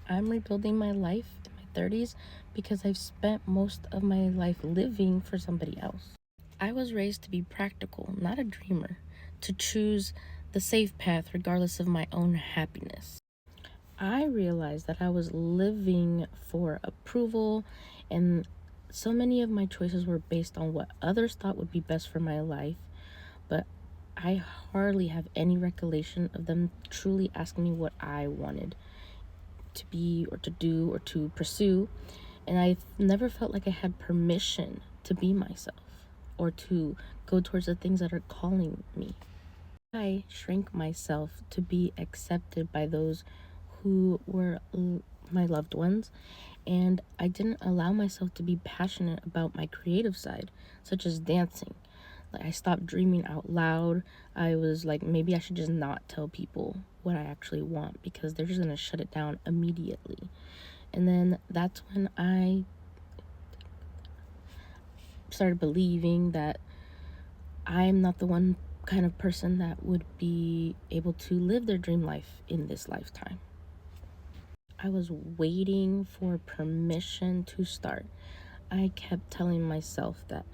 I'm rebuilding my life in my 30s because I've spent most of my life living for somebody else. I was raised to be practical, not a dreamer, to choose the safe path regardless of my own happiness. I realized that I was living for approval, and so many of my choices were based on what others thought would be best for my life, but I hardly have any recollection of them truly asking me what I wanted to be or to do or to pursue. And I never felt like I had permission to be myself or to go towards the things that are calling me. I shrank myself to be accepted by those who were my loved ones, and I didn't allow myself to be passionate about my creative side, such as dancing. Like, I stopped dreaming out loud. I was like, maybe I should just not tell people what I actually want because they're just gonna shut it down immediately. And then that's when I started believing that I'm not the one kind of person that would be able to live their dream life in this lifetime. I was waiting for permission to start. I kept telling myself that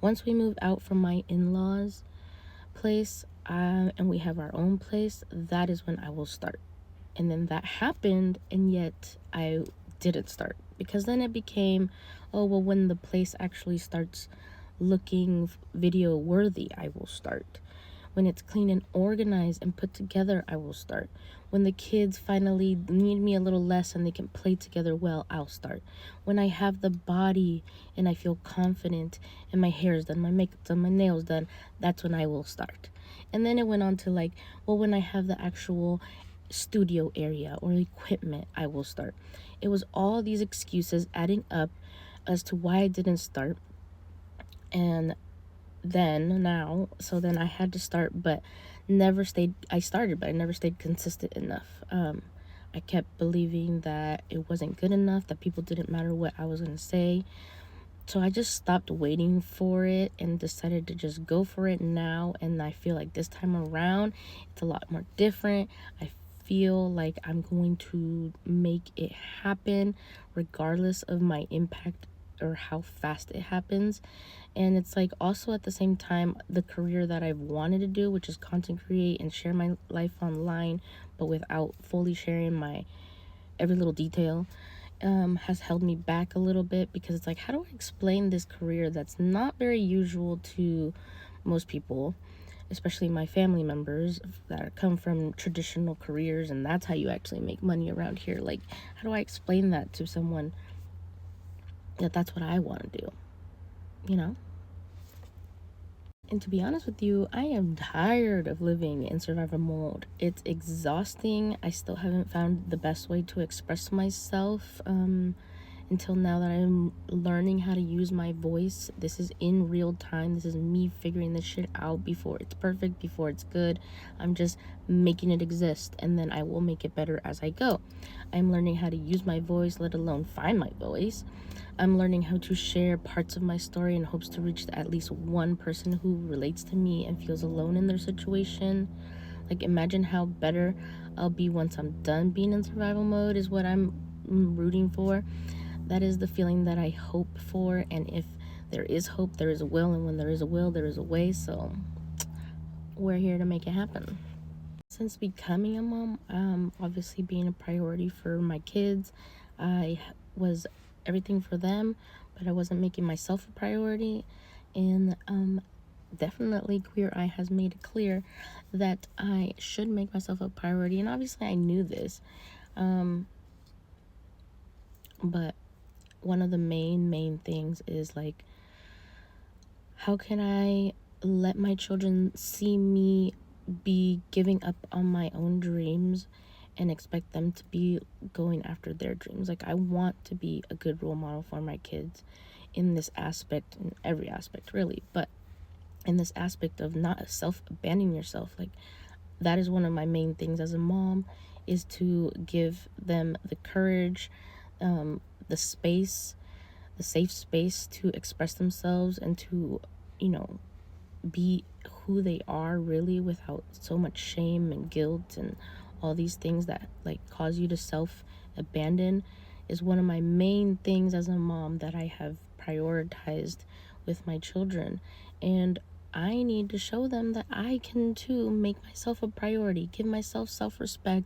once we move out from my in-laws' place and we have our own place, that is when I will start. And then that happened, and yet I didn't start because then it became, oh, well, when the place actually starts looking video worthy, I will start. When it's clean and organized and put together, I will start. When the kids finally need me a little less and they can play together well, I'll start. When I have the body and I feel confident and my hair is done, my makeup's done, my nails done, that's when I will start. And then it went on to like, well, when I have the actual studio area or equipment, I will start. It was all these excuses adding up as to why I didn't start. And then I had to start, but never stayed. I started, but I never stayed consistent enough. I kept believing that it wasn't good enough, that people didn't matter what I was going to say. So I just stopped waiting for it and decided to just go for it now. And I feel like this time around, it's a lot more different. I feel like I'm going to make it happen regardless of my impact or how fast it happens. And it's like also at the same time, the career that I've wanted to do, which is content create and share my life online, but without fully sharing my every little detail, has held me back a little bit because it's like, how do I explain this career that's not very usual to most people, especially my family members that come from traditional careers, and that's how you actually make money around here. Like, how do I explain that to someone that that's what I want to do, you know? And to be honest with you, I am tired of living in survival mode. It's exhausting. I still haven't found the best way to express myself until now that I'm learning how to use my voice. This is in real time. This is me figuring this shit out before it's perfect, before it's good. I'm just making it exist, and then I will make it better as I go. I'm learning how to use my voice, let alone find my voice. I'm learning how to share parts of my story in hopes to reach at least one person who relates to me and feels alone in their situation. Like, imagine how better I'll be once I'm done being in survival mode, is what I'm rooting for. That is the feeling that I hope for. And if there is hope, there is a will. And when there is a will, there is a way. So we're here to make it happen. Since becoming a mom, obviously being a priority for my kids, I was everything for them, but I wasn't making myself a priority. And definitely Queer Eye has made it clear that I should make myself a priority. And obviously I knew this, but one of the main things is like, how can I let my children see me be giving up on my own dreams and expect them to be going after their dreams? Like, I want to be a good role model for my kids in this aspect, in every aspect really, but in this aspect of not abandoning yourself. Like, that is one of my main things as a mom, is to give them the courage, the space, the safe space to express themselves and to, you know, be who they are really, without so much shame and guilt and all these things that like cause you to self abandoned is one of my main things as a mom that I have prioritized with my children. And I need to show them that I can too make myself a priority, give myself self-respect,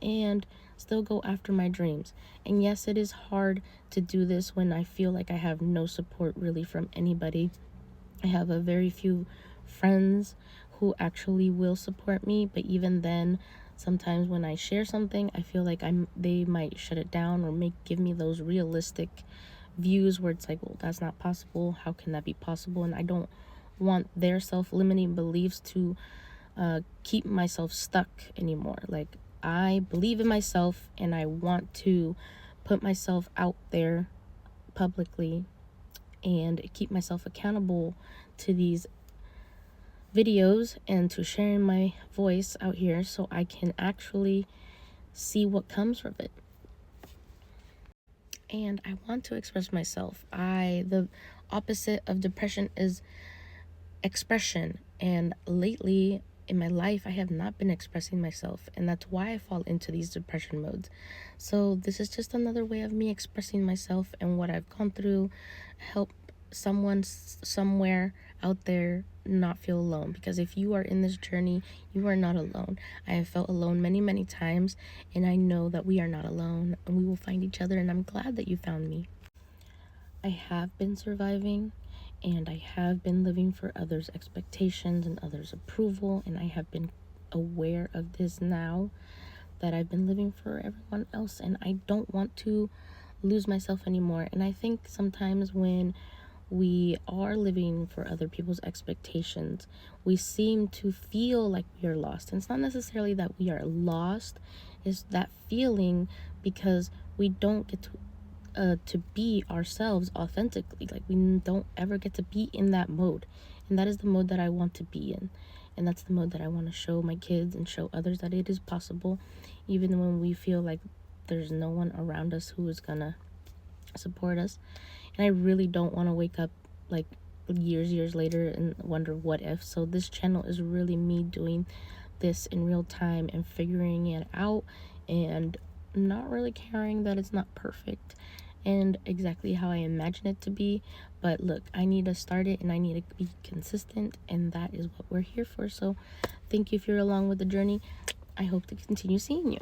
and still go after my dreams. And yes, it is hard to do this when I feel like I have no support really from anybody. I have a very few friends who actually will support me, but even then, sometimes when I share something, I feel like they might shut it down or give me those realistic views where it's like, well, that's not possible. How can that be possible? And I don't want their self-limiting beliefs to keep myself stuck anymore. Like, I believe in myself and I want to put myself out there publicly and keep myself accountable to these videos and to sharing my voice out here so I can actually see what comes from it. And I want to express myself. The opposite of depression is expression, and lately in my life I have not been expressing myself, and that's why I fall into these depression modes. So this is just another way of me expressing myself and what I've gone through, help someone somewhere out there not feel alone, because if you are in this journey, you are not alone. I have felt alone many times, and I know that we are not alone and we will find each other, and I'm glad that you found me. I have been surviving, and I have been living for others' expectations and others' approval, and I have been aware of this now, that I've been living for everyone else, and I don't want to lose myself anymore. And I think sometimes when we are living for other people's expectations, we seem to feel like we are lost. And it's not necessarily that we are lost, it's that feeling because we don't get to be ourselves authentically. Like, we don't ever get to be in that mode, and that is the mode that I want to be in, and that's the mode that I want to show my kids and show others that it is possible, even when we feel like there's no one around us who is gonna support us. And I really don't want to wake up like years later and wonder what if. So this channel is really me doing this in real time and figuring it out, and not really caring that it's not perfect and exactly how I imagine it to be. But look, I need to start it and I need to be consistent, and that is what we're here for. So thank you if you're along with the journey. I hope to continue seeing you.